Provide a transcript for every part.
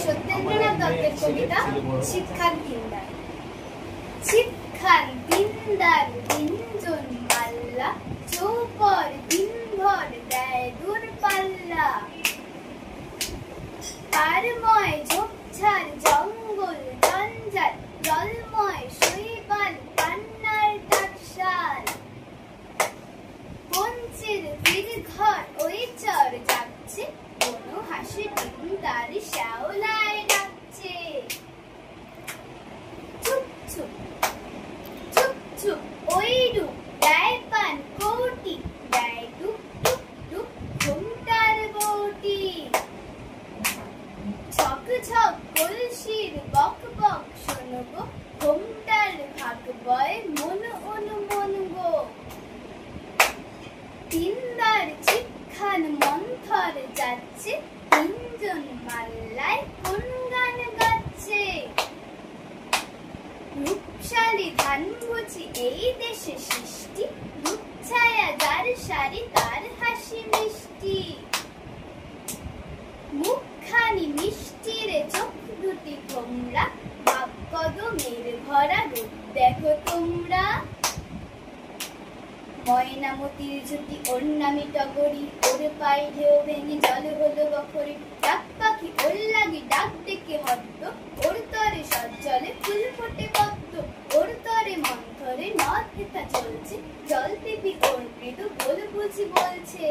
সত্যেন্দ্রনাথ দত্তের কবিতা শিক্ষার দিনদার। শিক্ষার দিনদার দিনজন পাল্লা, চৌপর দিনভর দেয় দূরপাল্লা। পারময় ঝোপঝাড় জঙ্গল জঞ্জাল, জলময় শৈবাল পান্নার টাকশাল। পঞ্চের বীরঘর ওই চর যাচ্ছে, কোনো হাসি দিনদার শ্যাওলায় ডাকছে। চুপ চুপ চুপ চুপ ওই রূপ দেয় পান কোটি, দেয় টুক টুক টুক ঘুমটার বউটি। ছক ছক কলসির বক বক শোনো গো, ঘুমটার ভাগ বয় মন অনুমন গো। দিনদার শিক্ষান মন্থর যাচ্ছে, তিনজন মাল্লায় কোন গান গাচ্ছে। রূপশালী ধান বুঝি এই দেশে সৃষ্টি, রূপছায়া যার শাড়ি তার হাসি মিষ্টি। মুখখানি মিষ্টির চোখ দুটি ভোমরা, ভাব কদমের ভরা রূপ দেখো তোমরা। ময়নামতির জুটি ওর নামি টগরি, ওর পায়ে ঢেউ ভেঙে জল হলো বখরি। ডাক পাখি ওর লাগি ডাক ডেকে হদ্দ, ওর তরে সজ্জলে ফুল ফোটে পদ্ম। ওর তরে মন্থরে নদ হেথা চলছে, জল পিপি ওর মৃদু বল বুঝি বলছে।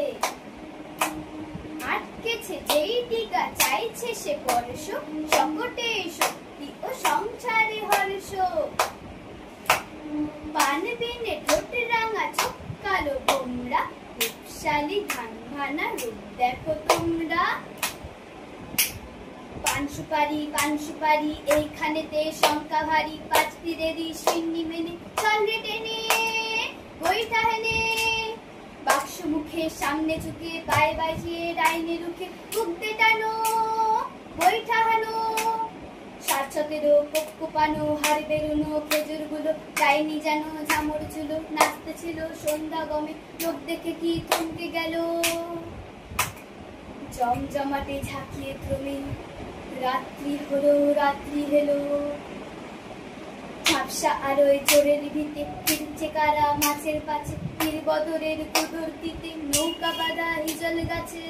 আটকেছে যেই টিকা চাইছে সে পরশ, শকটে শক্তি ও সংসারে হর্ষ। পান বিনে ঠোঁট রাঙা চোখ কালো ভোমরা, রূপশালী ধান ভানা রূপ দেখো তোমরা। পান সুপারি এইখানেতে শঙ্কা ভারী, পাঁচ পীরেরই সিন্নি মেনে চল রে টেনে বইটা হেনে। বাক্স মুখে সামনে ঝুঁকে পায়ে বাজিয়ে ডাইনে রুখে বুকতে টানো বইটা হানো। ৬০-১৭ কোপ কোপানো হাড় বেরোনো খেজুর গুলো, ডাইনি যেন ঝামর ছিল নাচতেছিল সন্ধ্যা গমে। লোক দেখে কি থমকে গেল, জমজমাটে ঝাঁকিয়ে ক্রমে রাত্রি হলো রাত্রি হেলো। ঝাপসা আলোয় চোরের ভিতে ফিরছে কারা মাছের পাছে, বীর বদরের কুদুর দিতে নৌকা বাঁধা হিজল গাছে।